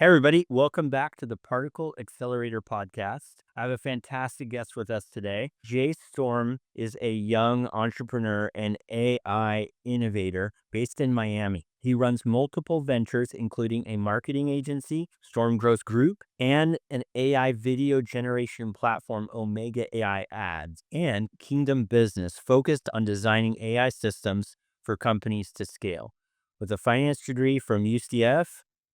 Hey, everybody. Welcome back to the Particle Accelerator Podcast. I have a fantastic guest with us today. Jay Storm is a young entrepreneur and AI innovator based in Miami. He runs multiple ventures, including a marketing agency, Storm Growth Group, and an AI video generation platform, Omega AI Ads, and Kingdom Business, focused on designing AI systems for companies to scale. With a finance degree from UCF,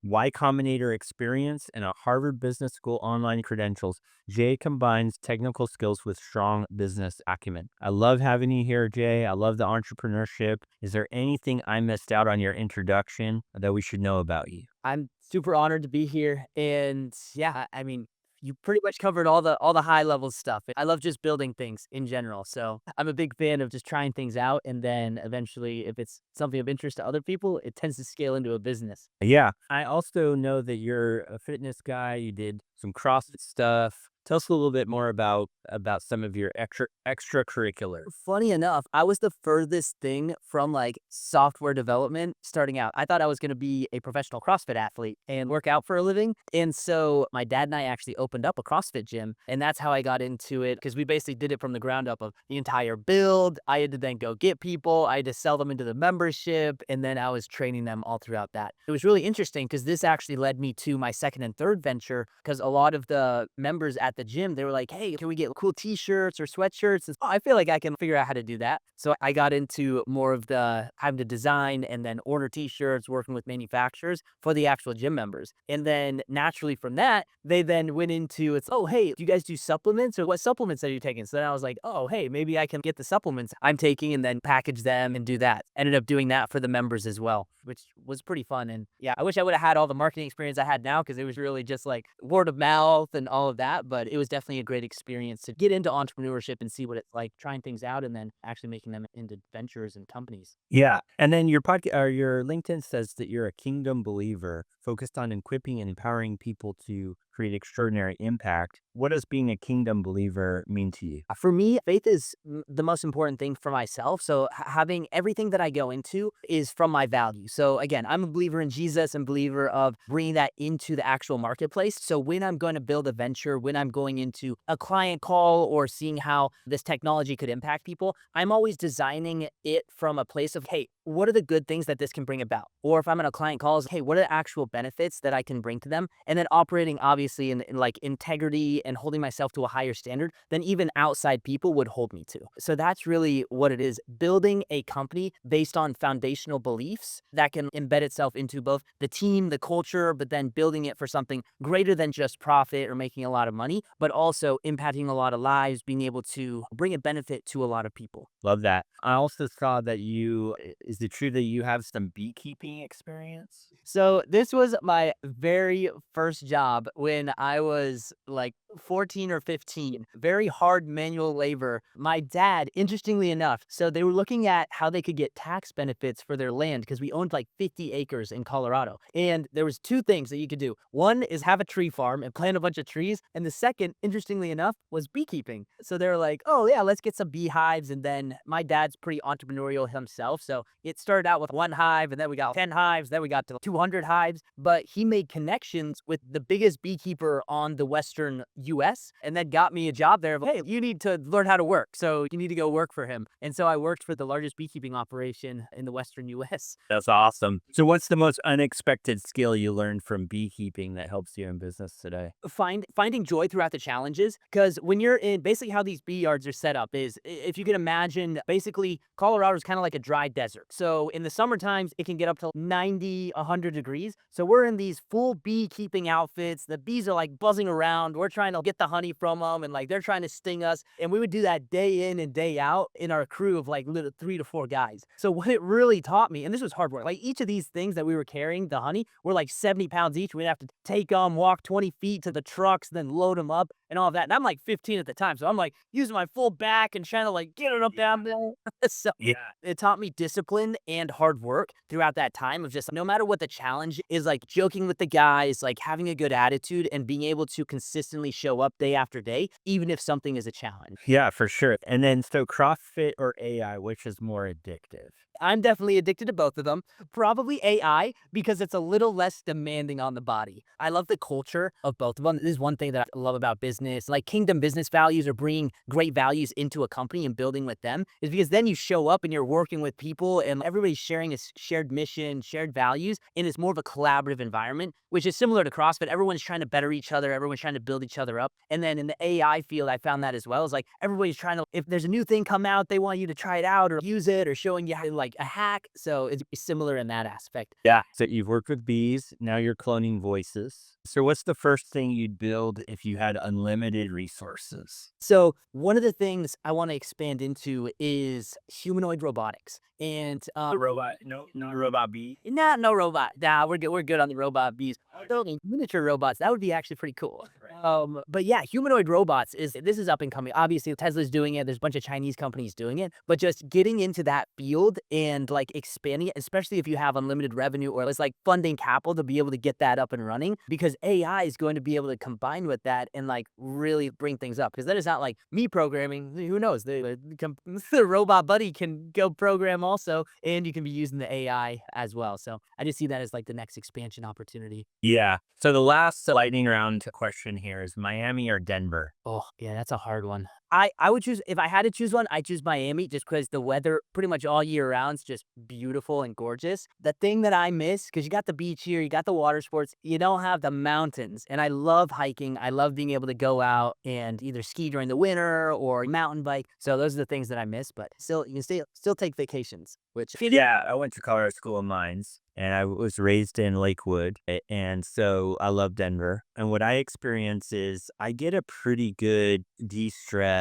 Y Combinator experience, and a Harvard Business School online credentials, Jay combines technical skills with strong business acumen. I love having you here, Jay. I love the entrepreneurship. Is there anything I missed out on your introduction that we should know about you? I'm super honored to be here, and yeah, I mean, you pretty much covered all the high level stuff. I love just building things in general, so I'm a big fan of just trying things out, and then eventually, if it's something of interest to other people, it tends to scale into a business. Yeah. I also know that you're a fitness guy. You did some CrossFit stuff. Tell us a little bit more about some of your extracurriculars. Funny enough, I was the furthest thing from like software development starting out. I thought I was going to be a professional CrossFit athlete and work out for a living. And so my dad and I actually opened up a CrossFit gym. And that's how I got into it because we basically did it from the ground up of the entire build. I had to then go get people, I had to sell them into the membership. And then I was training them all throughout that. It was really interesting because this actually led me to my second and third venture because a lot of the members at the gym, they were like, hey, can we get cool t-shirts or sweatshirts? And I feel like I can figure out how to do that. So I got into more of the having to design and then order t-shirts, working with manufacturers for the actual gym members. And then naturally from that, they then went into oh, hey, do you guys do supplements or what supplements are you taking? So then I was like, oh, hey, maybe I can get the supplements I'm taking and then package them and do that. Ended up doing that for the members as well, which was pretty fun. And yeah, I wish I would have had all the marketing experience I had now because it was really just like word of mouth and all of that. But it was definitely a great experience to get into entrepreneurship and see what it's like trying things out and then actually making them into ventures and companies. Yeah. And then your podcast or your LinkedIn says that you're a kingdom believer focused on equipping and empowering people to create extraordinary impact. What does being a kingdom believer mean to you? For me, faith is the most important thing for myself. So having everything that I go into is from my value. So again, I'm a believer in Jesus and believer of bringing that into the actual marketplace. So when I'm going to build a venture, when I'm going into a client call or seeing how this technology could impact people, I'm always designing it from a place of, hey, what are the good things that this can bring about? Or if I'm in a client call, hey, what are the actual benefits that I can bring to them? And then operating obviously in like integrity and holding myself to a higher standard than even outside people would hold me to. So that's really what it is, building a company based on foundational beliefs that can embed itself into both the team, the culture, but then building it for something greater than just profit or making a lot of money, but also impacting a lot of lives, being able to bring a benefit to a lot of people. Love that. I also saw that is it true that you have some beekeeping experience? So this was my very first job when I was like 14 or 15. Very hard manual labor. My dad, interestingly enough, so they were looking at how they could get tax benefits for their land because we owned like 50 acres in Colorado. And there was two things that you could do. One is have a tree farm and plant a bunch of trees. And the second, interestingly enough, was beekeeping. So they were like, oh yeah, let's get some beehives. And then my dad's pretty entrepreneurial himself. So it started out with one hive and then we got 10 hives, then we got to 200 hives, but he made connections with the biggest beekeeper on the Western US and then got me a job there. Hey, you need to learn how to work. So you need to go work for him. And so I worked for the largest beekeeping operation in the Western US. That's awesome. So what's the most unexpected skill you learned from beekeeping that helps you in business today? Finding joy throughout the challenges, because when you're in basically how these bee yards are set up is if you can imagine, basically Colorado is kind of like a dry desert. So in the summer times it can get up to 90, 100 degrees. So we're in these full beekeeping outfits, the bees are like buzzing around, we're trying to get the honey from them and like they're trying to sting us, and we would do that day in and day out in our crew of like little 3 to 4 guys. So what it really taught me, and this was hard work, like each of these things that we were carrying, the honey, were like 70 pounds each. We'd have to take them, walk 20 feet to the trucks, then load them up and all of that. And I'm like 15 at the time. So I'm like using my full back and trying to like get it up down there. So Yeah. it taught me discipline and hard work throughout that time of just no matter what the challenge is, like joking with the guys, like having a good attitude and being able to consistently show up day after day, even if something is a challenge. Yeah, for sure. And then so CrossFit or AI, which is more addictive? I'm definitely addicted to both of them. Probably AI because it's a little less demanding on the body. I love the culture of both of them. This is one thing that I love about business. Like kingdom business values or bringing great values into a company and building with them is because then you show up and you're working with people and everybody's sharing a shared mission, shared values, and it's more of a collaborative environment, which is similar to CrossFit. Everyone's trying to better each other. Everyone's trying to build each other up. And then in the AI field, I found that as well. It's like everybody's trying to, if there's a new thing come out, they want you to try it out or use it or showing you how to like a hack. So it's similar in that aspect. Yeah. So you've worked with bees, now you're cloning voices. So what's the first thing you'd build if you had unlimited resources? So one of the things I want to expand into is humanoid robotics. And Robot, no, not a robot bee. no robot. Nah, we're good. We're good on the robot bees. Building miniature robots, that would be actually pretty cool. But yeah, humanoid robots this is up and coming. Obviously, Tesla's doing it. There's a bunch of Chinese companies doing it. But just getting into that field and like expanding it, especially if you have unlimited revenue or it's like funding capital to be able to get that up and running, because AI is going to be able to combine with that and like really bring things up. Because then it's not like me programming. Who knows? The robot buddy can go program also, and you can be using the AI as well. So I just see that as like the next expansion opportunity. Yeah. So the last lightning round question here is Miami or Denver? Oh, yeah, that's a hard one. I would choose, if I had to choose one, I'd choose Miami just because the weather pretty much all year round is just beautiful and gorgeous. The thing that I miss, because you got the beach here, you got the water sports, you don't have the mountains. And I love hiking. I love being able to go out and either ski during the winter or mountain bike. So those are the things that I miss, but still, you can still take vacations, which Yeah, I went to Colorado School of Mines and I was raised in Lakewood. And so I love Denver. And what I experience is I get a pretty good de-stress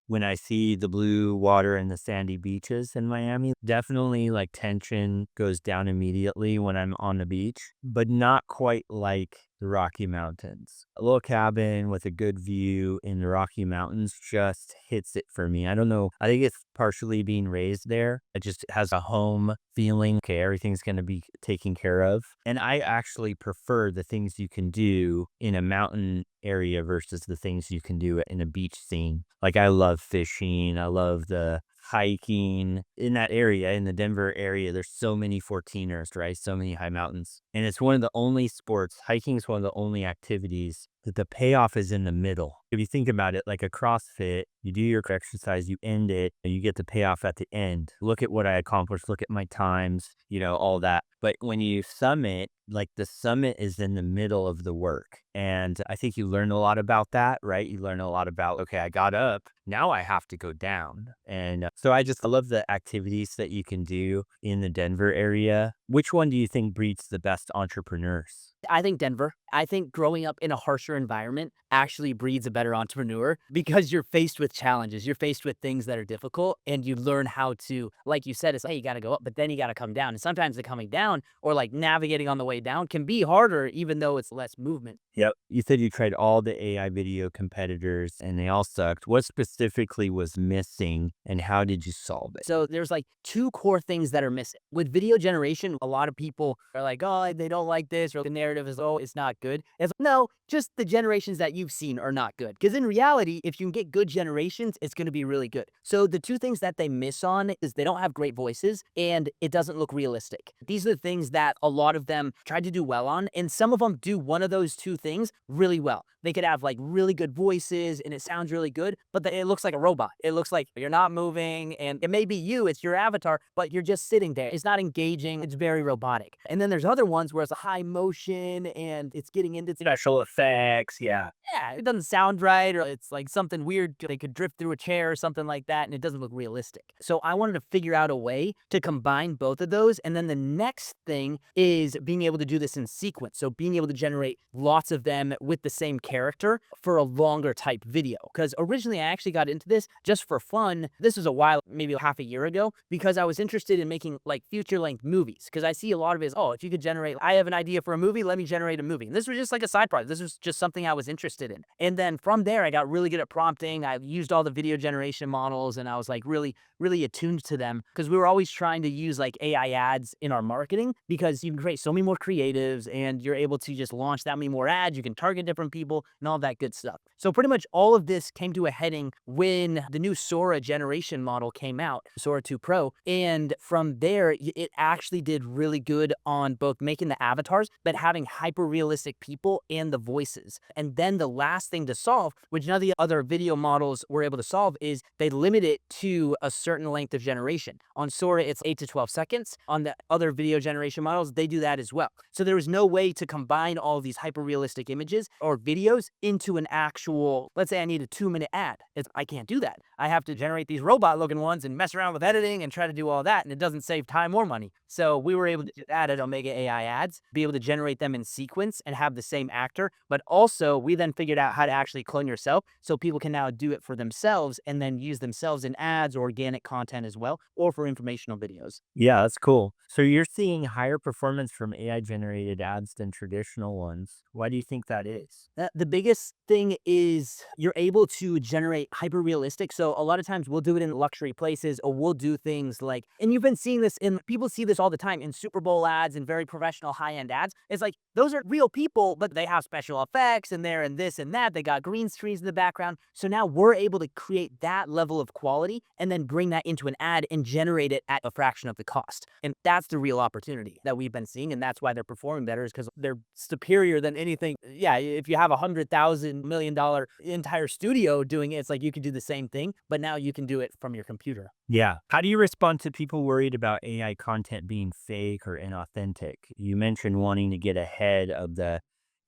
when I see the blue water and the sandy beaches in Miami. Definitely like tension goes down immediately when I'm on the beach, but not quite like the Rocky Mountains. A little cabin with a good view in the Rocky Mountains just hits it for me. I don't know. I think it's partially being raised there. It just has a home feeling. Okay, everything's going to be taken care of. And I actually prefer the things you can do in a mountain area versus the things you can do in a beach scene. Like I love fishing. I love the hiking in that area, in the Denver area. There's so many 14ers, right? So many high mountains. And it's one of the only sports, hiking is one of the only activities that the payoff is in the middle. If you think about it, like a CrossFit, you do your exercise, you end it, and you get the payoff at the end. Look at what I accomplished. Look at my times, all that. But when you summit, like the summit is in the middle of the work. And I think you learn a lot about that, right? You learn a lot about, okay, I got up, now I have to go down. And so I love the activities that you can do in the Denver area. Which one do you think breeds the best entrepreneurs? I think Denver. I think growing up in a harsher environment actually breeds a better entrepreneur because you're faced with challenges. You're faced with things that are difficult and you learn how to, like you said, it's like, hey, you got to go up, but then you got to come down. And sometimes the coming down or like navigating on the way down can be harder, even though it's less movement. Yep. You said you tried all the AI video competitors and they all sucked. What specifically was missing and how did you solve it? So there's like two core things that are missing. With video generation, a lot of people are like, oh, they don't like this, or the narrative is, oh, it's not good. It's no, just the generations that you've seen are not good. Because in reality, if you can get good generations, it's going to be really good. So the two things that they miss on is they don't have great voices and it doesn't look realistic. These are the things that a lot of them tried to do well on. And some of them do one of those two things really well. They could have like really good voices and it sounds really good, but it looks like a robot. It looks like you're not moving and it may be you, it's your avatar, but you're just sitting there. It's not engaging. It's very robotic. And then there's other ones where it's a high motion and it's getting into Special effects. Yeah. yeah, it doesn't sound right or it's like something weird. They could drift through a chair or something like that and it doesn't look realistic. So I wanted to figure out a way to combine both of those. And then the next thing is being able to do this in sequence. So being able to generate lots of them with the same character for a longer type video. Because originally I actually got into this just for fun. This was a while, maybe half a year ago, because I was interested in making like future length movies. Because I see a lot of it is, oh, if you could generate, I have an idea for a movie, let me generate a movie. And This was just like a side project. This was just something I was interested in. And then from there, I got really good at prompting. I used all the video generation models and I was like really attuned to them because we were always trying to use like AI ads in our marketing because you can create so many more creatives and you're able to just launch that many more ads. You can target different people and all that good stuff. So pretty much all of this came to a heading when the new Sora generation model came out, Sora 2 Pro. And from there, it actually did really good on both making the avatars, but having hyper realistic people and the voices. And then the last thing to solve, which none of the other video models were able to solve, is they limit it to a certain length of generation. On Sora, it's 8 to 12 seconds. On the other video generation models, they do that as well. So there was no way to combine all these hyper realistic images or videos into an actual, let's say I need a 2-minute ad. I can't do that. I have to generate these robot looking ones and mess around with editing and try to do all that. And it doesn't save time or money. So we were able to do that at Omega AI Ads, be able to generate them in sequence and have the same actor. But also we then figured out how to actually clone yourself so people can now do it for themselves and then use themselves in ads or organic content as well, or for informational videos. Yeah, that's cool. So you're seeing higher performance from AI generated ads than traditional ones. Why do you think that is? The biggest thing is you're able to generate hyper realistic. So a lot of times we'll do it in luxury places or we'll do things like, and you've been seeing this in, people see this all the time in Super Bowl ads and very professional high end ads. It's like, those are real people, but they have special effects and they're in this and that. They got green screens in the background. So now we're able to create that level of quality and then bring that into an ad and generate it at a fraction of the cost. And that's the real opportunity that we've been seeing. And that's why they're performing better, is because they're superior than anything. Yeah, if you have $100,000 million entire studio doing it, it's like you can do the same thing, but now you can do it from your computer. Yeah. How do you respond to people worried about AI content being fake or inauthentic? You mentioned wanting to get ahead of the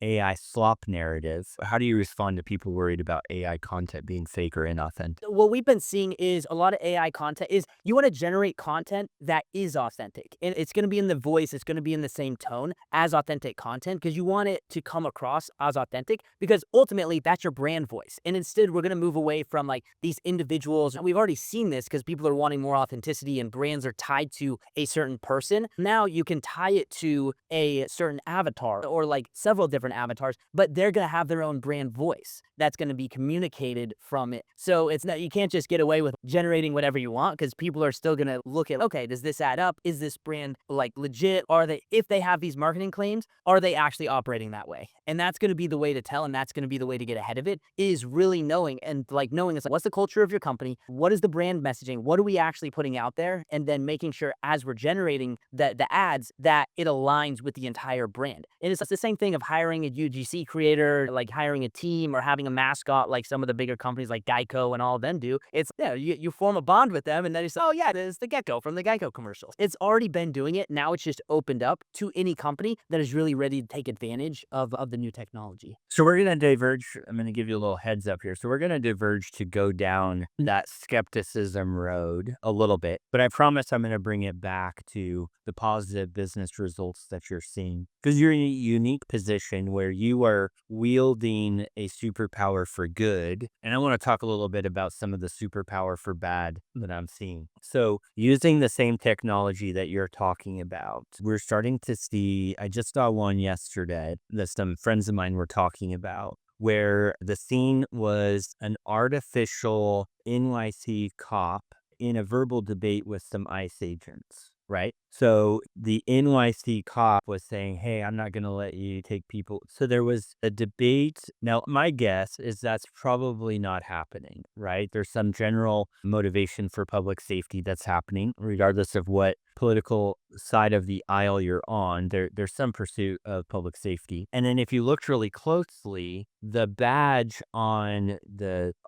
AI slop narrative. How do you respond to people worried about AI content being fake or inauthentic? What we've been seeing is a lot of AI content is you want to generate content that is authentic. And it's going to be in the voice, it's going to be in the same tone as authentic content because you want it to come across as authentic because ultimately that's your brand voice. And instead, we're going to move away from like these individuals. And we've already seen this because people are wanting more authenticity and brands are tied to a certain person. Now you can tie it to a certain avatar or like several different avatars, but they're going to have their own brand voice that's going to be communicated from it. So it's not, you can't just get away with generating whatever you want because people are still going to look at, okay, does this add up? Is this brand like legit? Are they, if they have these marketing claims, are they actually operating that way? And that's going to be the way to tell. And that's going to be the way to get ahead of it, is really knowing and like knowing is like, what's the culture of your company? What is the brand messaging? What are we actually putting out there? And then making sure as we're generating the ads that it aligns with the entire brand. And it's the same thing of hiring a UGC creator, like hiring a team or having a mascot like some of the bigger companies like Geico and all of them do. It's, yeah, you form a bond with them and then you say, oh yeah, it's the Gecko from the Geico commercials. It's already been doing it. Now it's just opened up to any company that is really ready to take advantage of the new technology. So we're going to diverge. I'm going to give you a little heads up here. So we're going to diverge to go down that skepticism road a little bit, but I promise I'm going to bring it back to the positive business results that you're seeing because you're in a unique position where you are wielding a superpower for good. And I want to talk a little bit about some of the superpower for bad that I'm seeing. So using the same technology that you're talking about, we're starting to see, I just saw one yesterday that some friends of mine were talking about, where the scene was an artificial NYC cop in a verbal debate with some ICE agents. Right. So the NYC cop was saying, hey, I'm not going to let you take people. So there was a debate. Now, my guess is that's probably not happening. Right. There's some general motivation for public safety that's happening, regardless of what political side of the aisle you're on. There's some pursuit of public safety. And then if you looked really closely, the badge on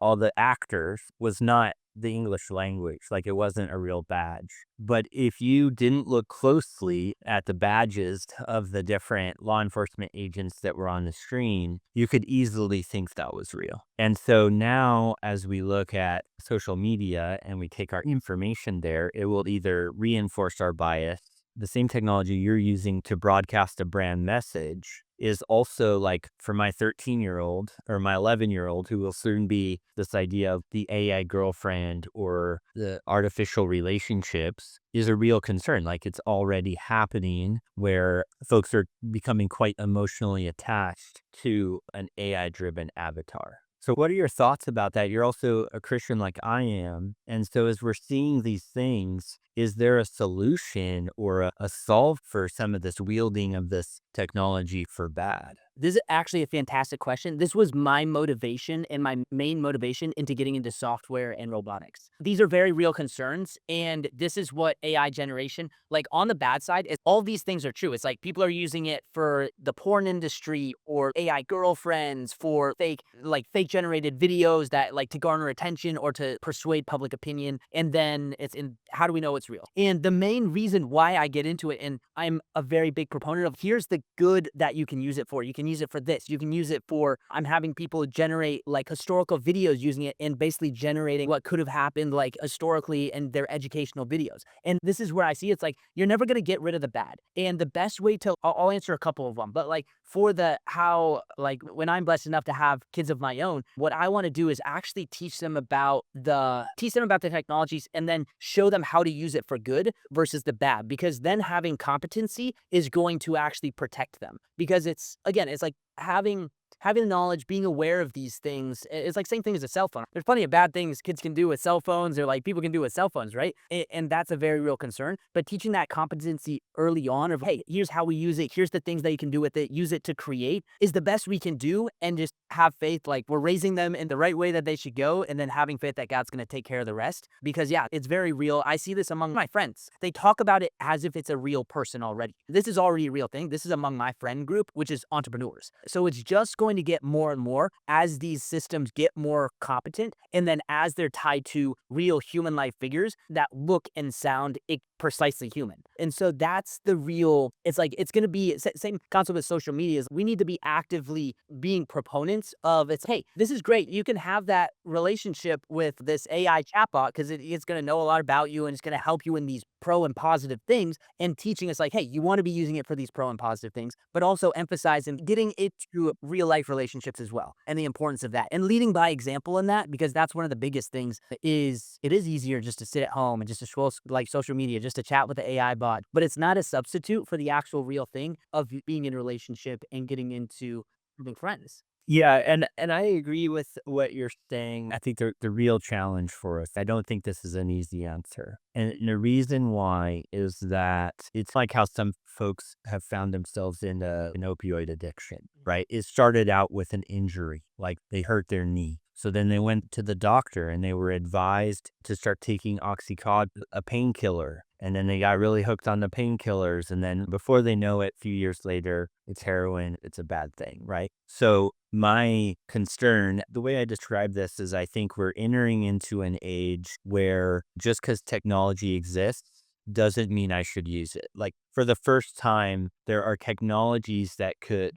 all the actors was not the English language, like it wasn't a real badge. But if you didn't look closely at the badges of the different law enforcement agents that were on the screen, you could easily think that was real. And so now as we look at social media and we take our information there, it will either reinforce our bias the same technology you're using to broadcast a brand message is also like for my 13-year-old or my 11-year-old who will soon be this idea of the AI girlfriend or the artificial relationships is a real concern. Like it's already happening where folks are becoming quite emotionally attached to an AI driven avatar. So what are your thoughts about that? You're also a Christian like I am. And so as we're seeing these things, is there a solution or a solve for some of this wielding of this technology for bad? This is actually a fantastic question. This was my motivation and my main motivation into getting into software and robotics. These are very real concerns. And this is what AI generation, like on the bad side, is all these things are true. It's like people are using it for the porn industry or AI girlfriends for fake generated videos that like to garner attention or to persuade public opinion. And then it's in how do we know it's real? And the main reason why I get into it, and I'm a very big proponent of here's the good that you can use it for. You can use it for this. You can use it for, I'm having people generate like historical videos using it and basically generating what could have happened like historically in their educational videos. And this is where I see it's like, you're never going to get rid of the bad. And the best way to, I'll answer a couple of them, but like for the how, like when I'm blessed enough to have kids of my own, what I want to do is actually teach them about the technologies and then show them how to use it for good versus the bad, because then having competency is going to actually protect them, because it's again, it's like having the knowledge, being aware of these things. It's like same thing as a cell phone. There's plenty of bad things kids can do with cell phones or like people can do with cell phones, right? And that's a very real concern. But teaching that competency early on of, hey, here's how we use it. Here's the things that you can do with it. Use it to create is the best we can do. And just have faith, like we're raising them in the right way that they should go. And then having faith that God's going to take care of the rest. Because yeah, it's very real. I see this among my friends. They talk about it as if it's a real person already. This is already a real thing. This is among my friend group, which is entrepreneurs. So it's just going to get more and more as these systems get more competent. And then as they're tied to real human life figures that look and sound precisely human. And so that's the real, it's like, it's going to be same concept with social media is we need to be actively being proponents of it's, hey, this is great. You can have that relationship with this AI chatbot because it's going to know a lot about you and it's going to help you in these pro and positive things, and teaching us like, hey, you want to be using it for these pro and positive things, but also emphasizing getting it to real life relationships as well and the importance of that and leading by example in that, because that's one of the biggest things is it is easier just to sit at home and just to scroll like social media, just to chat with the AI bot, but it's not a substitute for the actual real thing of being in a relationship and getting into having friends. Yeah, and I agree with what you're saying. I think the real challenge for us, I don't think this is an easy answer. And the reason why is that it's like how some folks have found themselves in an opioid addiction, right? It started out with an injury, like they hurt their knee. So then they went to the doctor and they were advised to start taking Oxycontin, a painkiller. And then they got really hooked on the painkillers. And then before they know it, a few years later, it's heroin. It's a bad thing, right? So my concern, the way I describe this is I think we're entering into an age where just because technology exists doesn't mean I should use it. Like for the first time, there are technologies that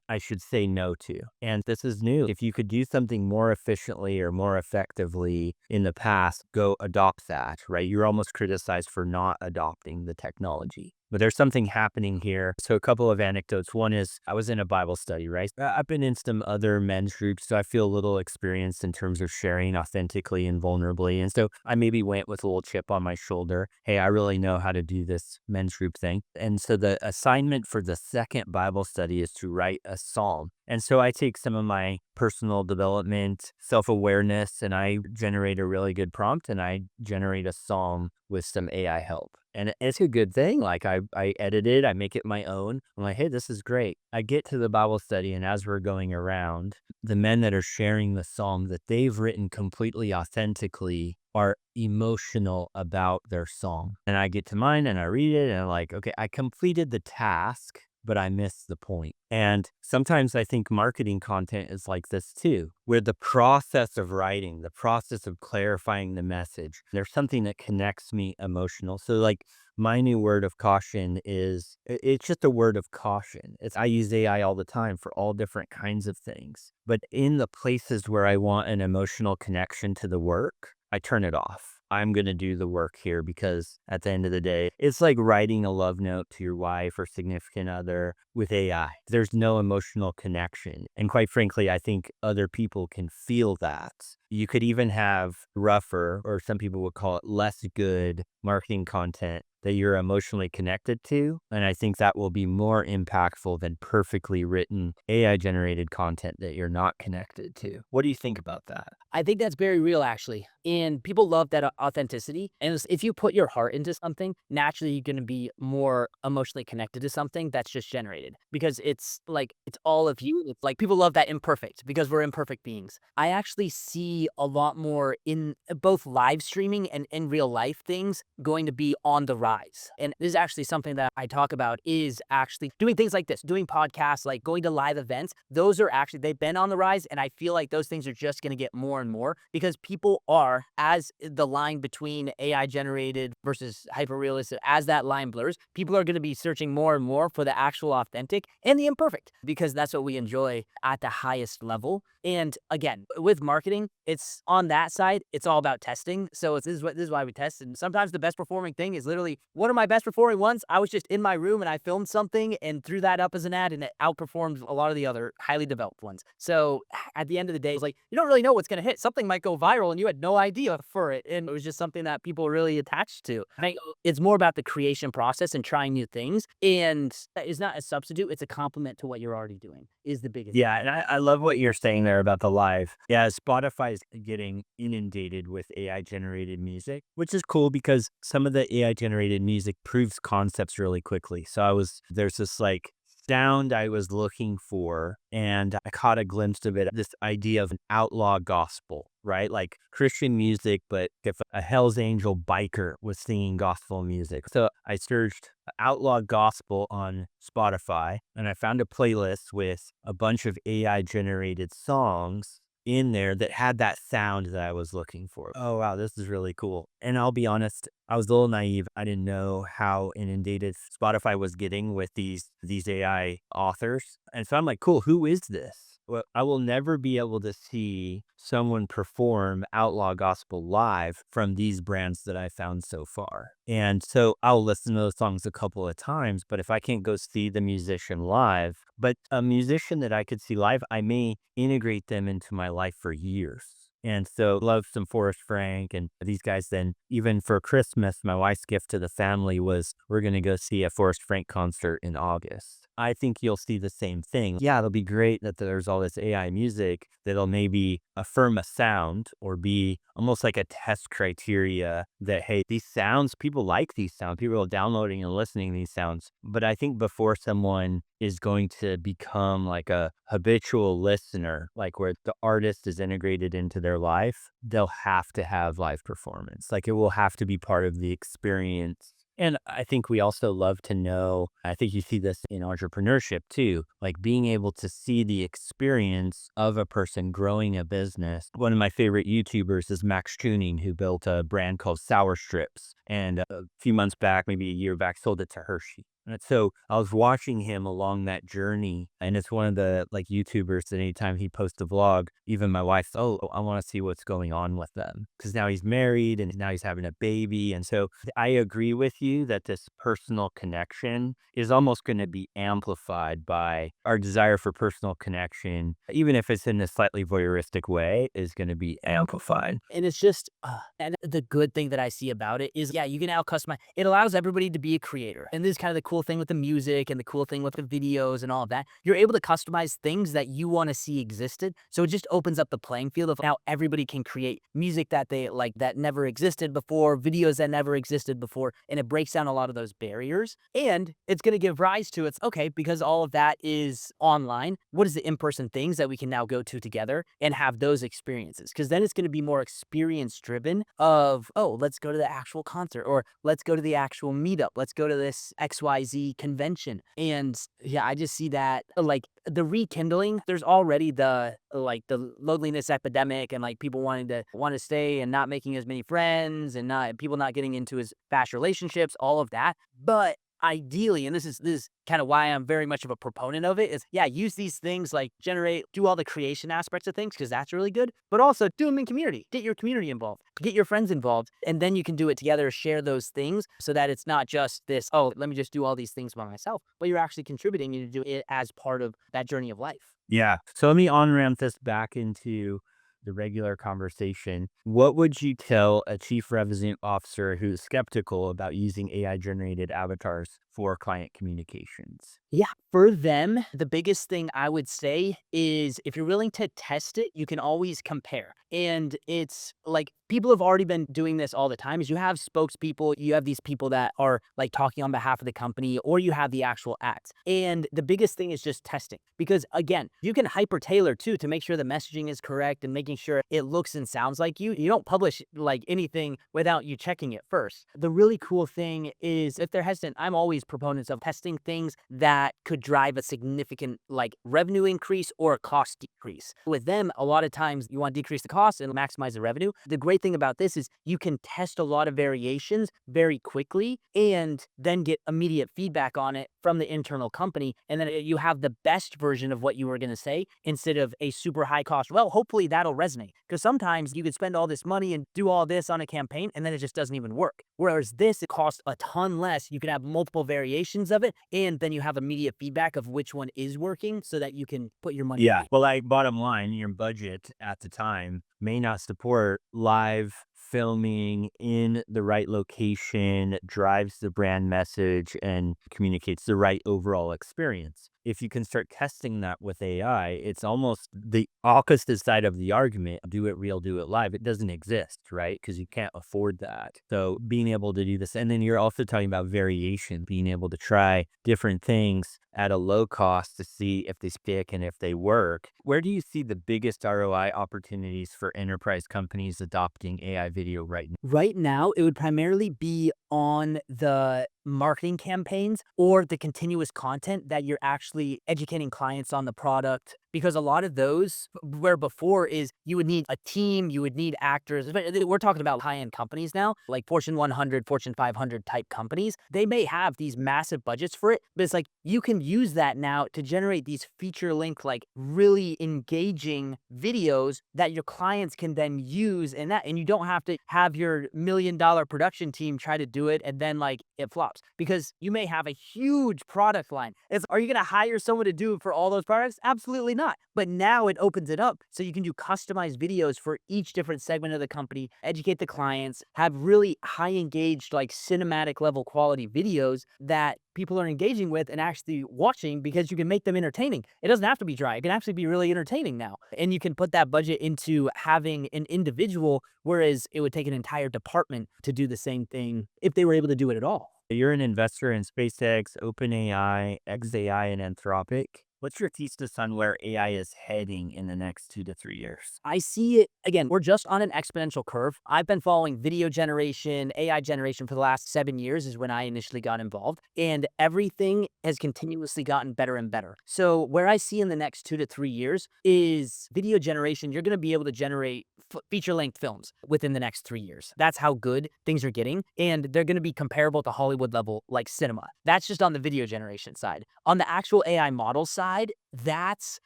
I should say no to. And this is new. If you could do something more efficiently or more effectively in the past, go adopt that, right? You're almost criticized for not adopting the technology. But there's something happening here. So a couple of anecdotes. One is I was in a Bible study, right? I've been in some other men's groups, so I feel a little experienced in terms of sharing authentically and vulnerably. And so I maybe went with a little chip on my shoulder. Hey, I really know how to do this men's group thing. And so the assignment for the second Bible study is to write a psalm. And so I take some of my personal development, self-awareness, and I generate a really good prompt and I generate a psalm with some AI help. And it's a good thing. Like I edit it, I make it my own. I'm like, hey, this is great. I get to the Bible study, and as we're going around, the men that are sharing the psalm that they've written completely authentically are emotional about their song. And I get to mine and I read it and I'm like, okay, I completed the task, but I missed the point. And sometimes I think marketing content is like this too, where the process of writing, the process of clarifying the message, there's something that connects me emotional. So like my new word of caution is it's just a word of caution. I use AI all the time for all different kinds of things. But in the places where I want an emotional connection to the work, I turn it off. I'm going to do the work here because at the end of the day, it's like writing a love note to your wife or significant other with AI. There's no emotional connection. And quite frankly, I think other people can feel that. You could even have rougher, or some people would call it less good marketing content that you're emotionally connected to. And I think that will be more impactful than perfectly written AI generated content that you're not connected to. What do you think about that? I think that's very real, actually. And people love that authenticity. And if you put your heart into something, naturally you're going to be more emotionally connected to something that's just generated because it's like it's all of you. It's like people love that imperfect because we're imperfect beings. I actually see a lot more in both live streaming and in real life things going to be on the rise. And this is actually something that I talk about is actually doing things like this, doing podcasts, like going to live events. Those are actually, they've been on the rise. And I feel like those things are just going to get more and more because people are, as the line between AI generated versus hyper realistic, as that line blurs, people are going to be searching more and more for the actual authentic and the imperfect because that's what we enjoy at the highest level. And again, with marketing, it's on that side, it's all about testing. So this is why we test. And sometimes the best performing thing is literally one of my best performing ones. I was just in my room and I filmed something and threw that up as an ad and it outperformed a lot of the other highly developed ones. So at the end of the day, it's like you don't really know what's going to hit. Something might go viral and you had no idea for it. And it was just something that people really attached to. I think it's more about the creation process and trying new things. And that is not a substitute, it's a complement to what you're already doing, is the biggest. Yeah, and I love what you're saying there about the live. Yeah, Spotify is getting inundated with AI generated music, which is cool because some of the AI generated music proves concepts really quickly. So there's this like sound I was looking for, and I caught a glimpse of it. This idea of an outlaw gospel, right? Like Christian music, but if a Hell's Angel biker was singing gospel music. So I searched outlaw gospel on Spotify and I found a playlist with a bunch of AI generated songs in there that had that sound that I was looking for. Oh, wow, this is really cool. And I'll be honest, I was a little naive. I didn't know how inundated Spotify was getting with these AI authors. And so I'm like, cool, who is this? Well, I will never be able to see someone perform outlaw gospel live from these brands that I found so far. And so I'll listen to those songs a couple of times, but if I can't go see the musician live, but a musician that I could see live, I may integrate them into my life for years. And so love some Forrest Frank and these guys. Then even for Christmas, my wife's gift to the family was we're going to go see a Forrest Frank concert in August. I think you'll see the same thing. Yeah, it'll be great that there's all this AI music that'll maybe affirm a sound or be almost like a test criteria that, hey, these sounds, people like these sounds. People are downloading and listening to these sounds. But I think before someone is going to become like a habitual listener, like where the artist is integrated into their life, they'll have to have live performance. Like it will have to be part of the experience. And I think we also love to know, I think you see this in entrepreneurship too, like being able to see the experience of a person growing a business. One of my favorite YouTubers is Max Tuning, who built a brand called Sour Strips. And a few months back, maybe a year back, sold it to Hershey. And so I was watching him along that journey, and it's one of the like YouTubers that anytime he posts a vlog, even my wife's, oh, I want to see what's going on with them because now he's married and now he's having a baby. And so I agree with you that this personal connection is almost going to be amplified by our desire for personal connection, even if it's in a slightly voyeuristic way, is going to be amplified. And it's just, and the good thing that I see about it is, yeah, you can now customize. It allows everybody to be a creator. And this is kind of the cool thing with the music and the cool thing with the videos and all of that. You're able to customize things that you want to see existed. So it just opens up the playing field of now everybody can create music that they like that never existed before, videos that never existed before. And it breaks down a lot of those barriers. And it's going to give rise to it's okay, because all of that is online. What is the in-person things that we can now go to together and have those experiences? Because then it's going to be more experience driven of, oh, let's go to the actual concert or let's go to the actual meetup. Let's go to this XYZ convention. And yeah, I just see that like the rekindling, there's already the loneliness epidemic and like people want to stay and not making as many friends and not people not getting into as fast relationships, all of that. But ideally, and this is kind of why I'm very much of a proponent of it, is yeah, use these things like generate, do all the creation aspects of things because that's really good, but also do them in community. Get your community involved, get your friends involved, and then you can do it together, share those things so that it's not just this, oh, let me just do all these things by myself, but you're actually contributing and you do it as part of that journey of life. Yeah. So let me on ramp this back into the regular conversation. What would you tell a chief revenue officer who's skeptical about using AI generated avatars for client communications? Yeah, for them, the biggest thing I would say is if you're willing to test it, you can always compare. And it's like people have already been doing this all the time is you have spokespeople, you have these people that are like talking on behalf of the company, or you have the actual ads. And the biggest thing is just testing because again, you can hyper tailor too to make sure the messaging is correct and making sure it looks and sounds like you. You don't publish like anything without you checking it first. The really cool thing is if they're hesitant, I'm always proponents of testing things that could drive a significant like revenue increase or a cost decrease. With them, a lot of times you want to decrease the cost and maximize the revenue. The great thing about this is you can test a lot of variations very quickly and then get immediate feedback on it from the internal company. And then you have the best version of what you were going to say instead of a super high cost. Well, hopefully that'll resonate because sometimes you could spend all this money and do all this on a campaign and then it just doesn't even work. Whereas this, it costs a ton less. You can have multiple variations of it and then you have immediate feedback of which one is working so that you can put your money. Yeah. Well, like bottom line, your budget at the time may not support live filming in the right location, drives the brand message, and communicates the right overall experience. If you can start testing that with AI, it's almost the opposite side of the argument. Do it real, do it live. It doesn't exist, right? Because you can't afford that. So being able to do this, and then you're also talking about variation, being able to try different things at a low cost to see if they stick and if they work. Where do you see the biggest ROI opportunities for enterprise companies adopting AI video right now? Right now, it would primarily be on the marketing campaigns or the continuous content that you're actually educating clients on the product. Because a lot of those, where before is you would need a team, you would need actors. But we're talking about high end companies now, like Fortune 100, Fortune 500 type companies. They may have these massive budgets for it, but it's like you can use that now to generate these feature length, like really engaging videos that your clients can then use in that. And you don't have to have your $1 million production team try to do it and then like it flops because you may have a huge product line. Are you going to hire someone to do it for all those products? Absolutely not. But now it opens it up so you can do customized videos for each different segment of the company, educate the clients, have really high engaged, like cinematic level quality videos that people are engaging with and actually watching because you can make them entertaining. It doesn't have to be dry. It can actually be really entertaining now. And you can put that budget into having an individual, whereas it would take an entire department to do the same thing if they were able to do it at all. You're an investor in SpaceX, OpenAI, XAI, and Anthropic. What's your thesis on where AI is heading in the next 2 to 3 years? I see it again. We're just on an exponential curve. I've been following video generation, AI generation for the last 7 years is when I initially got involved, and everything has continuously gotten better and better. So where I see in the next 2 to 3 years is video generation. You're going to be able to generate feature length films within the next 3 years. That's how good things are getting. And they're going to be comparable to Hollywood level like cinema. That's just on the video generation side. On the actual AI model side, that's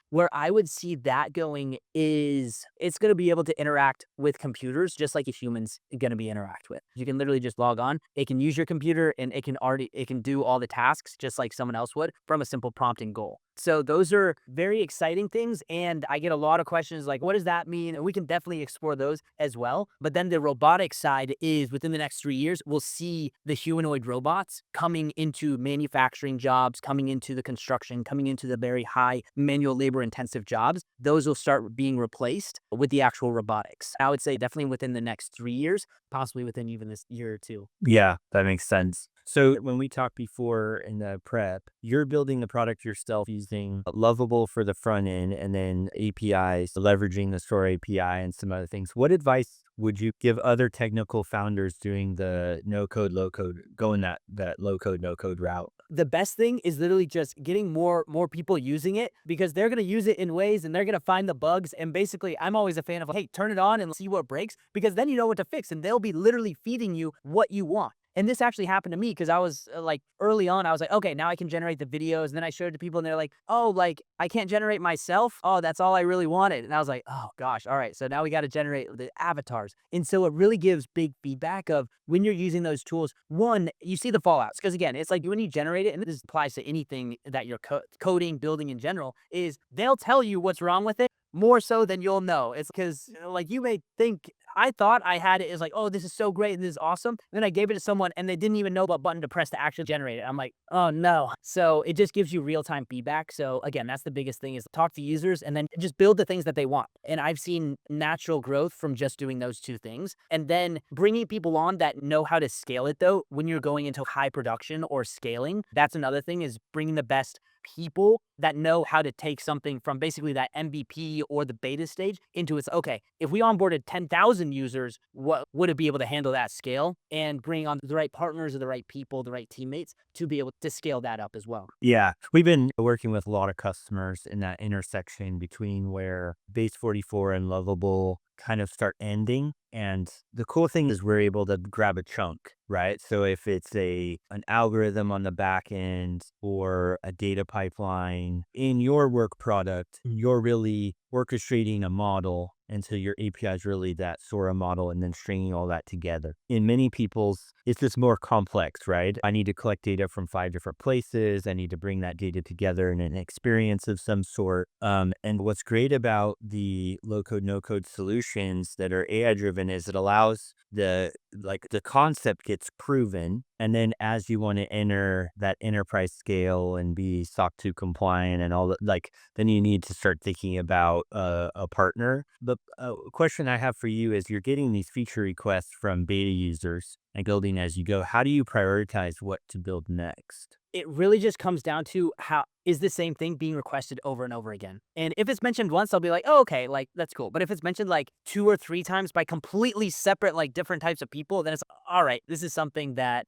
where I would see that going is it's going to be able to interact with computers just like a human's going to be interact with. You can literally just log on. It can use your computer and it can do all the tasks just like someone else would from a simple prompting goal. So those are very exciting things. And I get a lot of questions like, what does that mean? And we can definitely explore those as well. But then the robotics side is within the next 3 years, we'll see the humanoid robots coming into manufacturing jobs, coming into the construction, coming into the very high manual labor intensive jobs. Those will start being replaced with the actual robotics. I would say definitely within the next 3 years, possibly within even this year or two. Yeah, that makes sense. So when we talked before in the prep, you're building the product yourself using Lovable for the front end and then APIs, leveraging the Store API and some other things. What advice would you give other technical founders doing the no code, low code, going that low code, no code route? The best thing is literally just getting more people using it because they're going to use it in ways and they're going to find the bugs. And basically, I'm always a fan of, hey, turn it on and see what breaks because then you know what to fix and they'll be literally feeding you what you want. And this actually happened to me because I was like early on, I was like, okay, now I can generate the videos. And then I showed it to people and they're like, oh, like I can't generate myself. Oh, that's all I really wanted. And I was like, oh gosh, all right. So now we got to generate the avatars. And so it really gives big feedback of when you're using those tools. One, you see the fallouts. Because again, it's like when you generate it, and this applies to anything that you're coding, building in general, is they'll tell you what's wrong with it more so than you'll know. It's because like you may think I thought I had it as like, oh, this is so great and this is awesome. Then I gave it to someone and they didn't even know what button to press to actually generate it. I'm like, oh no. So it just gives you real-time feedback. So again, that's the biggest thing is talk to users and then just build the things that they want. And I've seen natural growth from just doing those two things. And then bringing people on that know how to scale it though, when you're going into high production or scaling, that's another thing is bringing the best people that know how to take something from basically that MVP or the beta stage into its, okay, if we onboarded 10,000 users, what would it be able to handle that scale and bring on the right partners or the right people, the right teammates to be able to scale that up as well? Yeah, we've been working with a lot of customers in that intersection between where Base 44 and Lovable kind of start ending. And the cool thing is we're able to grab a chunk, right? So if it's an algorithm on the back end or a data pipeline in your work product, you're really orchestrating a model. And so your API is really that Sora model and then stringing all that together. In many people's, it's just more complex, right? I need to collect data from 5 different places. I need to bring that data together in an experience of some sort. And what's great about the low code, no code solutions that are AI driven is it allows the concept gets proven. And then as you want to enter that enterprise scale and be SOC 2 compliant and all that, then you need to start thinking about a partner. The question I have for you is you're getting these feature requests from beta users and building as you go. How do you prioritize what to build next? It really just comes down to how is the same thing being requested over and over again. And if it's mentioned once, I'll be like, oh, okay, like that's cool. But if it's mentioned like 2 or 3 times by completely separate, like different types of people, then it's all right, this is something that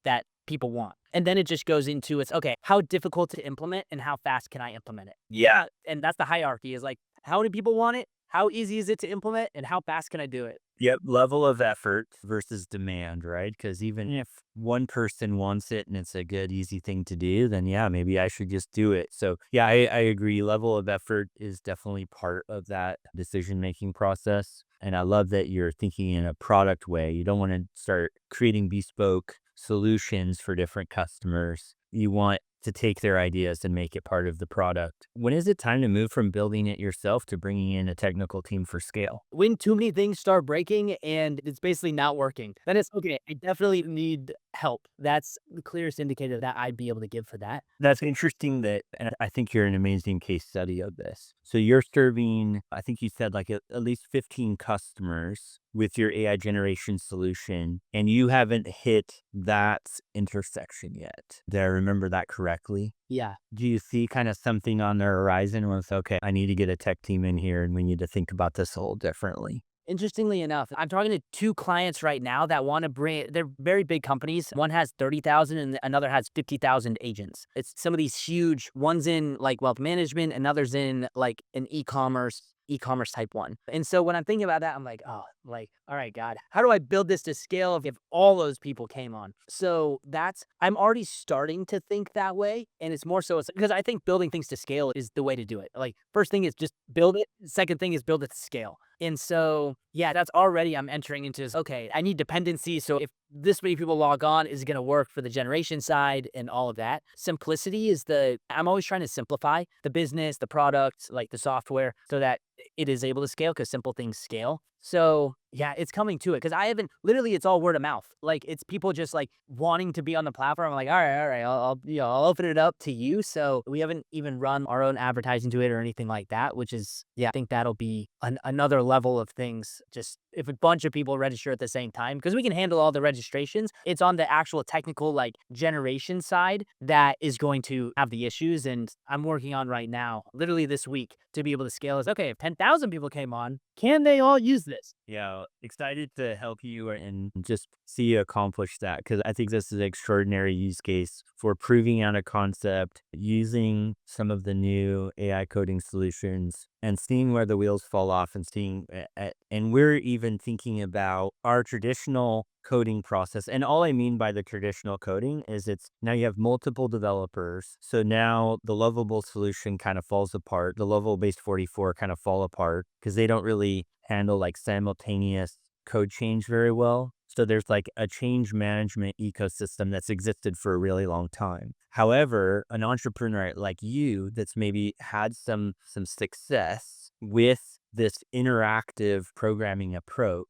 that people want. And then it just goes into it's okay, how difficult to implement and how fast can I implement it? Yeah. And that's the hierarchy is like, how many people want it? How easy is it to implement and how fast can I do it? Yep, level of effort versus demand, right? Because even if one person wants it and it's a good, easy thing to do, then yeah, maybe I should just do it. So yeah, I agree. Level of effort is definitely part of that decision-making process. And I love that you're thinking in a product way. You don't want to start creating bespoke solutions for different customers. You want to take their ideas and make it part of the product. When is it time to move from building it yourself to bringing in a technical team for scale? When too many things start breaking and it's basically not working, then it's okay. I definitely need help. That's the clearest indicator that I'd be able to give for that. That's interesting and I think you're an amazing case study of this. So you're serving, I think you said at least 15 customers with your AI generation solution, and you haven't hit that intersection yet. Did I remember that correctly? Yeah. Do you see kind of something on the horizon where it's okay, I need to get a tech team in here and we need to think about this a little differently? Interestingly enough, I'm talking to 2 clients right now that want to they're very big companies. One has 30,000 and another has 50,000 agents. It's some of these huge, one's in like wealth management, another's in like an e-commerce type one. And so when I'm thinking about that, I'm like, oh, like, all right, God, how do I build this to scale if all those people came on? So I'm already starting to think that way. And it's more so because I think building things to scale is the way to do it. Like first thing is just build it. Second thing is build it to scale. And so, yeah, that's already I'm entering into is, okay, I need dependency. So if this many people log on, is it going to work for the generation side and all of that? Simplicity is I'm always trying to simplify the business, the product, like the software so that it is able to scale because simple things scale. So yeah, it's coming to it because I haven't literally it's all word of mouth. Like it's people just like wanting to be on the platform. I'm like, all right, I'll open it up to you. So we haven't even run our own advertising to it or anything like that, which is I think that'll be another level of things. Just if a bunch of people register at the same time, because we can handle all the registrations. It's on the actual technical like generation side that is going to have the issues. And I'm working on right now, literally this week, to be able to scale is okay. If 10,000 people came on, can they all use this? Yeah, excited to help you and just see you accomplish that because I think this is an extraordinary use case for proving out a concept, using some of the new AI coding solutions and seeing where the wheels fall off and seeing, and we're even thinking about our traditional coding process. And all I mean by the traditional coding is it's now you have multiple developers. So now the lovable solution kind of falls apart. The lovable base 44 kind of fall apart because they don't really handle like simultaneous code change very well. So there's like a change management ecosystem that's existed for a really long time. However, an entrepreneur like you that's maybe had some success with this interactive programming approach,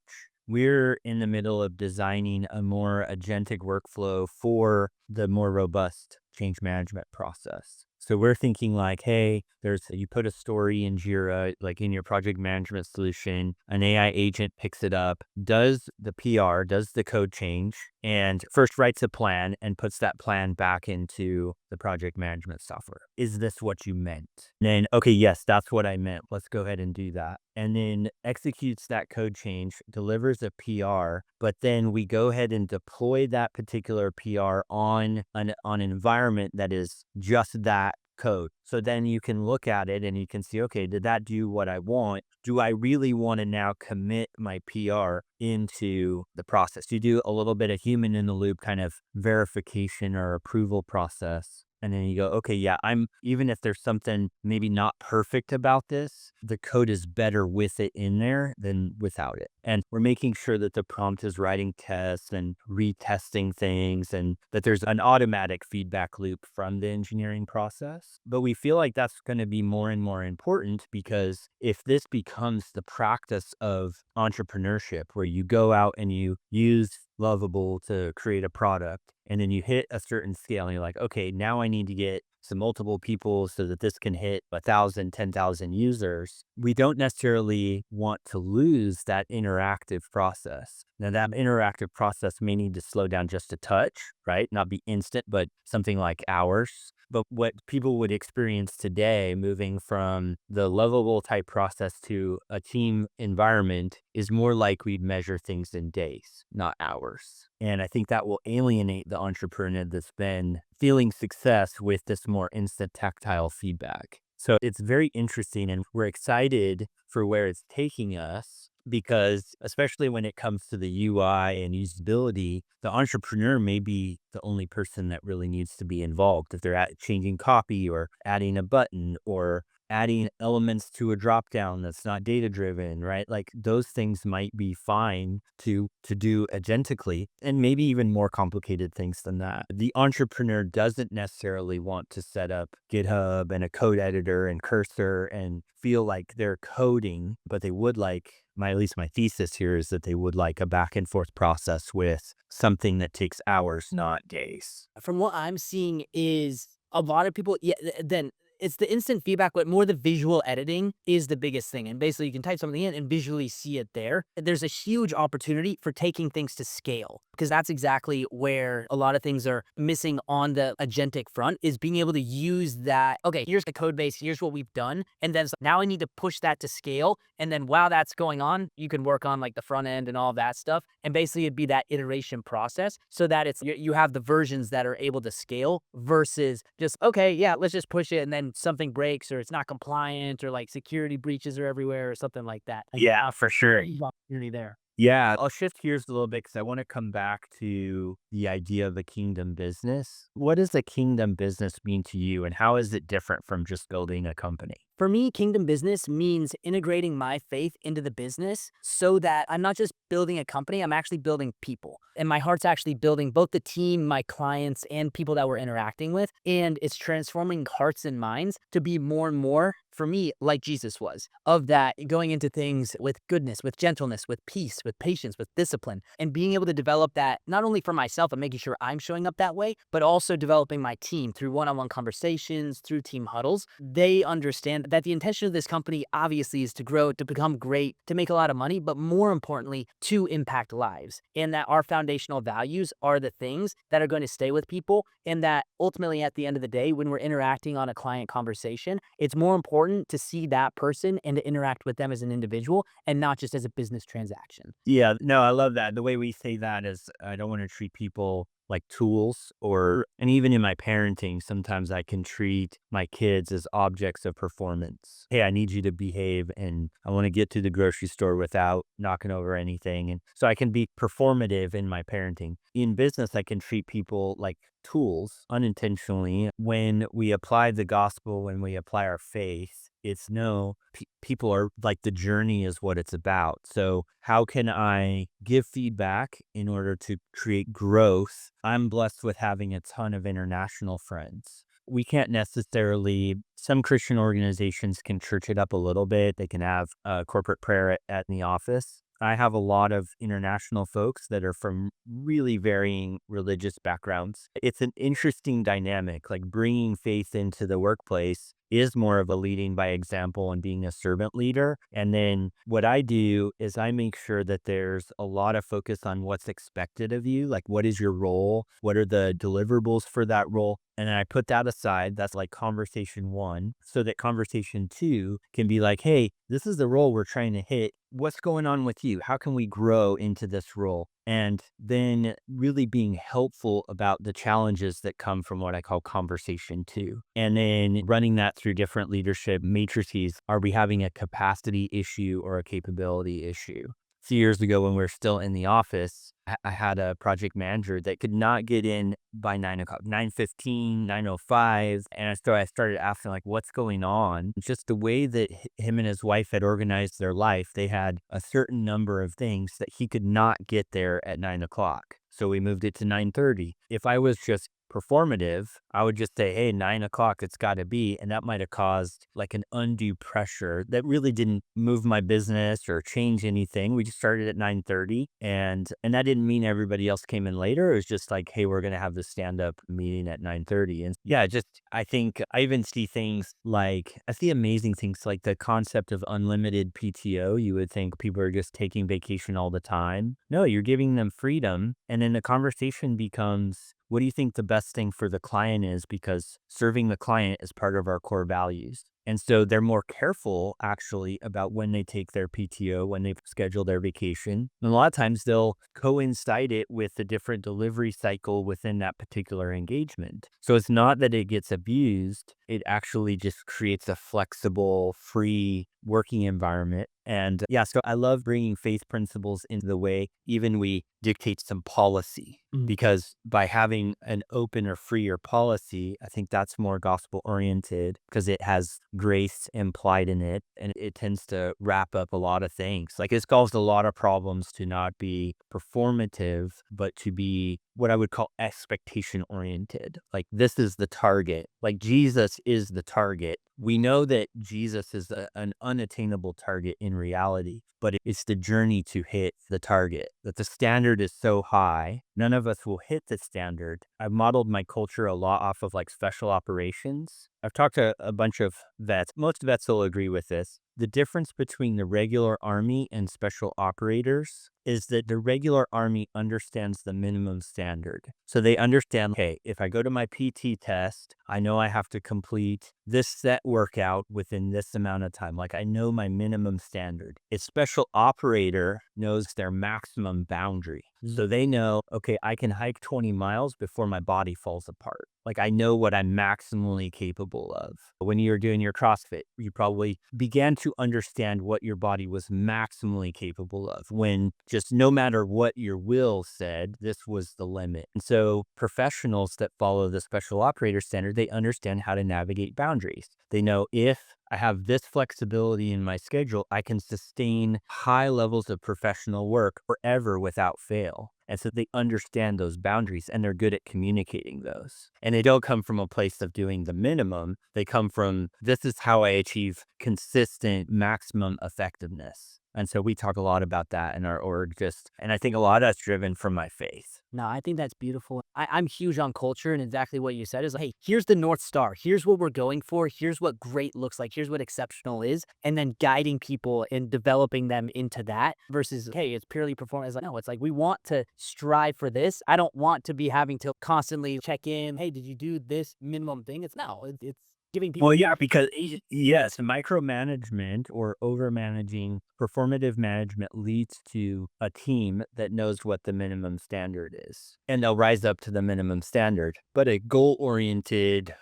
we're in the middle of designing a more agentic workflow for the more robust change management process. So we're thinking like, hey, you put a story in Jira, like in your project management solution, an AI agent picks it up, does the PR, does the code change, and first writes a plan and puts that plan back into the project management software. Is this what you meant? And then, okay, yes, that's what I meant. Let's go ahead and do that. And then executes that code change, delivers a PR, but then we go ahead and deploy that particular PR on an environment that is just that code. So then you can look at it and you can see, okay, did that do what I want? Do I really want to now commit my PR into the process? You do a little bit of human in the loop kind of verification or approval process. And then you go, okay, yeah, even if there's something maybe not perfect about this, the code is better with it in there than without it. And we're making sure that the prompt is writing tests and retesting things and that there's an automatic feedback loop from the engineering process. But we feel like that's going to be more and more important because if this becomes the practice of entrepreneurship, where you go out and you use Lovable to create a product, and then you hit a certain scale and you're like, okay, now I need to get some multiple people so that this can hit 1,000, 10,000 users. We don't necessarily want to lose that interactive process. Now that interactive process may need to slow down just a touch, right? Not be instant, but something like hours. But what people would experience today, moving from the lovable type process to a team environment, is more like we'd measure things in days, not hours. And I think that will alienate the entrepreneur that's been feeling success with this more instant tactile feedback. So it's very interesting, and we're excited for where it's taking us because, especially when it comes to the UI and usability, the entrepreneur may be the only person that really needs to be involved. If they're changing copy or adding a button or adding elements to a dropdown that's not data driven, right? Like those things might be fine to do agentically, and maybe even more complicated things than that. The entrepreneur doesn't necessarily want to set up GitHub and a code editor and cursor and feel like they're coding, but they would like, at least my thesis here is that they would like a back and forth process with something that takes hours, not days. From what I'm seeing is a lot of people, yeah, then it's the instant feedback, but more the visual editing is the biggest thing. And basically you can type something in and visually see it there. There's a huge opportunity for taking things to scale because that's exactly where a lot of things are missing on the agentic front is being able to use that. Okay, here's the code base. Here's what we've done. And then now I need to push that to scale. And then while that's going on, you can work on like the front end and all that stuff. And basically it'd be that iteration process so that you have the versions that are able to scale versus just, okay, yeah, let's just push it and then something breaks or it's not compliant or like security breaches are everywhere or something like that. Yeah, for sure. Opportunity there. Yeah, I'll shift gears a little bit because I want to come back to the idea of a kingdom business. What does a kingdom business mean to you, and how is it different from just building a company? For me, kingdom business means integrating my faith into the business so that I'm not just building a company, I'm actually building people. And my heart's actually building both the team, my clients, and people that we're interacting with. And it's transforming hearts and minds to be more and more, for me, like Jesus was, of that going into things with goodness, with gentleness, with peace, with patience, with discipline, and being able to develop that not only for myself and making sure I'm showing up that way, but also developing my team through one-on-one conversations, through team huddles. They understand that the intention of this company obviously is to grow, to become great, to make a lot of money, but more importantly, to impact lives. And that our foundational values are the things that are going to stay with people. And that ultimately, at the end of the day, when we're interacting on a client conversation, it's more important to see that person and to interact with them as an individual and not just as a business transaction. Yeah, no, I love that. The way we say that is I don't want to treat people like tools and even in my parenting, sometimes I can treat my kids as objects of performance. Hey, I need you to behave and I want to get to the grocery store without knocking over anything. And so I can be performative in my parenting. In business, I can treat people like tools unintentionally. When we apply the gospel, when we apply our faith, it's no, people are like the journey is what it's about. So, how can I give feedback in order to create growth? I'm blessed with having a ton of international friends. We can't necessarily, some Christian organizations can church it up a little bit. They can have corporate prayer at the office. I have a lot of international folks that are from really varying religious backgrounds. It's an interesting dynamic, like bringing faith into the workplace is more of a leading by example and being a servant leader. And then what I do is I make sure that there's a lot of focus on what's expected of you. Like, what is your role? What are the deliverables for that role? And then I put that aside. That's like conversation one, so that conversation two can be like, hey, this is the role we're trying to hit. What's going on with you? How can we grow into this role? And then really being helpful about the challenges that come from what I call conversation two. And then running that through different leadership matrices. Are we having a capacity issue or a capability issue? A few years ago, when we were still in the office, I had a project manager that could not get in by 9 o'clock, 9:15, 9:05. And so I started asking, like, what's going on? Just the way that him and his wife had organized their life, they had a certain number of things that he could not get there at 9 o'clock. So we moved it to 9:30. If I was just performative, I would just say, hey, 9 o'clock, it's got to be. And that might have caused like an undue pressure that really didn't move my business or change anything. We just started at 9:30, and that didn't mean everybody else came in later. It was just like, hey, we're going to have the stand up meeting at 9:30. And yeah, just I think I even see things like I see amazing things like the concept of unlimited PTO. You would think people are just taking vacation all the time. No, you're giving them freedom. And then the conversation becomes, what do you think the best thing for the client is? Because serving the client is part of our core values. And so they're more careful actually about when they take their PTO, when they schedule their vacation. And a lot of times they'll coincide it with a different delivery cycle within that particular engagement. So it's not that it gets abused. It actually just creates a flexible, free working environment. And yeah, so I love bringing faith principles into the way even we dictate some policy, because by having an open or freer policy, I think that's more gospel oriented because it has grace implied in it and it tends to wrap up a lot of things. Like it solves a lot of problems to not be performative, but to be what I would call expectation oriented. Like this is the target. Like Jesus is the target. We know that Jesus is an unattainable target in reality, but it's the journey to hit the target. That the standard is so high, none of us will hit the standard. I've modeled my culture a lot off of like special operations. I've talked to a bunch of vets. Most vets will agree with this. The difference between the regular army and special operators is that the regular army understands the minimum standard. So they understand, okay, if I go to my PT test, I know I have to complete this set workout within this amount of time. Like I know my minimum standard. A special operator knows their maximum boundary. So they know, okay, I can hike 20 miles before my body falls apart. Like I know what I'm maximally capable of. When you're doing your CrossFit, you probably began to understand what your body was maximally capable of when just no matter what your will said, this was the limit. And so professionals that follow the special operator standard, they understand how to navigate boundaries. They know if I have this flexibility in my schedule, I can sustain high levels of professional work forever without fail. And so they understand those boundaries and they're good at communicating those. And they don't come from a place of doing the minimum. They come from, this is how I achieve consistent maximum effectiveness. And so we talk a lot about that in our org and I think a lot of that's driven from my faith. No, I think that's beautiful. I'm huge on culture, and exactly what you said is like, hey, here's the North Star. Here's what we're going for. Here's what great looks like. Here's what exceptional is. And then guiding people and developing them into that versus, hey, it's purely performance. Like, no, it's like we want to strive for this. I don't want to be having to constantly check in. Hey, did you do this minimum thing? It's no, it's giving people. Well, yeah, because yes, micromanagement or over managing, performative management leads to a team that knows what the minimum standard is, and they'll rise up to the minimum standard. But a goal oriented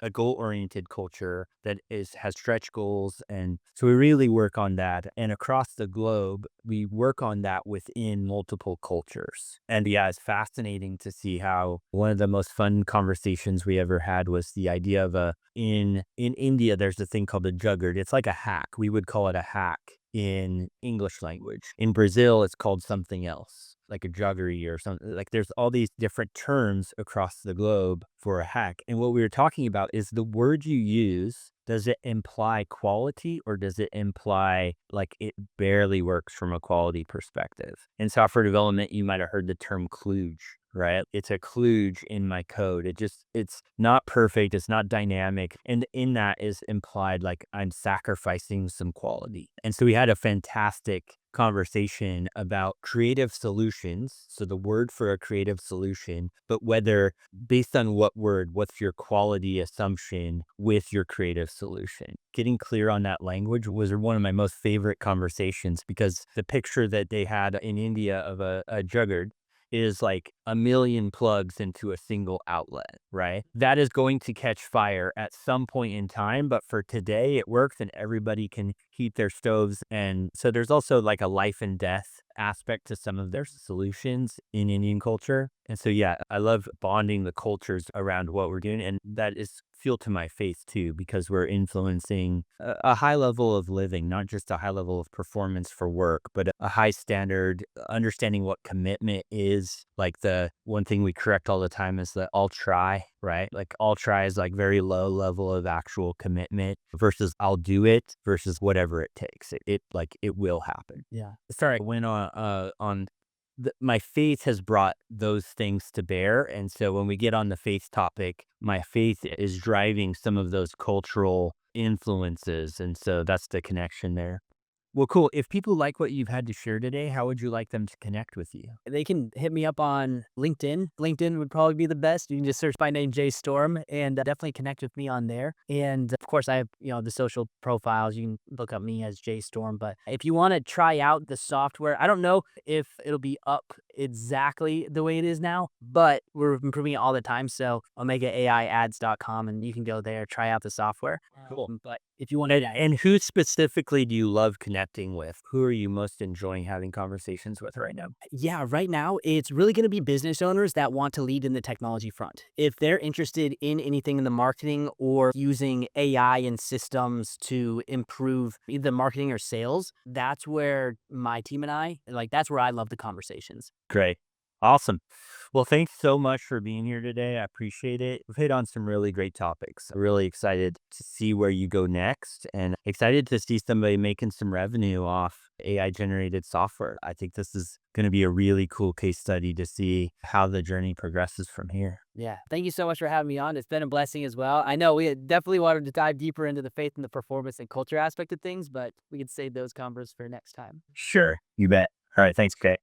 culture that has stretch goals, and so we really work on that. And across the globe, we work on that within multiple cultures. And yeah, it's fascinating to see how one of the most fun conversations we ever had was the idea of in India, there's a thing called a juggard. It's like a hack. We would call it a hack in English language. In Brazil, it's called something else, like a juggery or something. Like there's all these different terms across the globe for a hack. And what we were talking about is the word you use. Does it imply quality or does it imply like it barely works from a quality perspective? In software development, you might have heard the term kludge, right? It's a kludge in my code. It's not perfect. It's not dynamic. And in that is implied like I'm sacrificing some quality. And so we had a fantastic conversation about creative solutions. So the word for a creative solution, but whether based on what word, what's your quality assumption with your creative solution? Getting clear on that language was one of my most favorite conversations because the picture that they had in India of a juggard is like a million plugs into a single outlet, right? That is going to catch fire at some point in time, but for today it works and everybody can heat their stoves. And so there's also like a life and death aspect to some of their solutions in Indian culture. And so, yeah, I love bonding the cultures around what we're doing. And that is fuel to my faith too, because we're influencing a high level of living, not just a high level of performance for work, but a high standard, understanding what commitment is. Like the one thing we correct all the time is the I'll try, right? Like I'll try is like very low level of actual commitment versus I'll do it versus whatever it takes. It will happen. Yeah. Sorry, I went on my faith has brought those things to bear. And so when we get on the faith topic, my faith is driving some of those cultural influences. And so that's the connection there. Well, cool. If people like what you've had to share today, how would you like them to connect with you? They can hit me up on LinkedIn. LinkedIn would probably be the best. You can just search my name, Jay Storm, and definitely connect with me on there. And of course, I have, the social profiles. You can look up me as Jay Storm. But if you want to try out the software, I don't know if it'll be up exactly the way it is now, but we're improving it all the time. So OmegaAIAds.com, and you can go there, try out the software. Cool. But if you want And who specifically do you love connecting with? Who are you most enjoying having conversations with right now? Yeah, right now it's really going to be business owners that want to lead in the technology front. If they're interested in anything in the marketing or using AI and systems to improve either marketing or sales, that's where my team and that's where I love the conversations. Great. Awesome. Well, thanks so much for being here today. I appreciate it. We've hit on some really great topics. I'm really excited to see where you go next and excited to see somebody making some revenue off AI generated software. I think this is going to be a really cool case study to see how the journey progresses from here. Yeah. Thank you so much for having me on. It's been a blessing as well. I know we had definitely wanted to dive deeper into the faith and the performance and culture aspect of things, but we could save those convos for next time. Sure. You bet. All right. Thanks, Kate.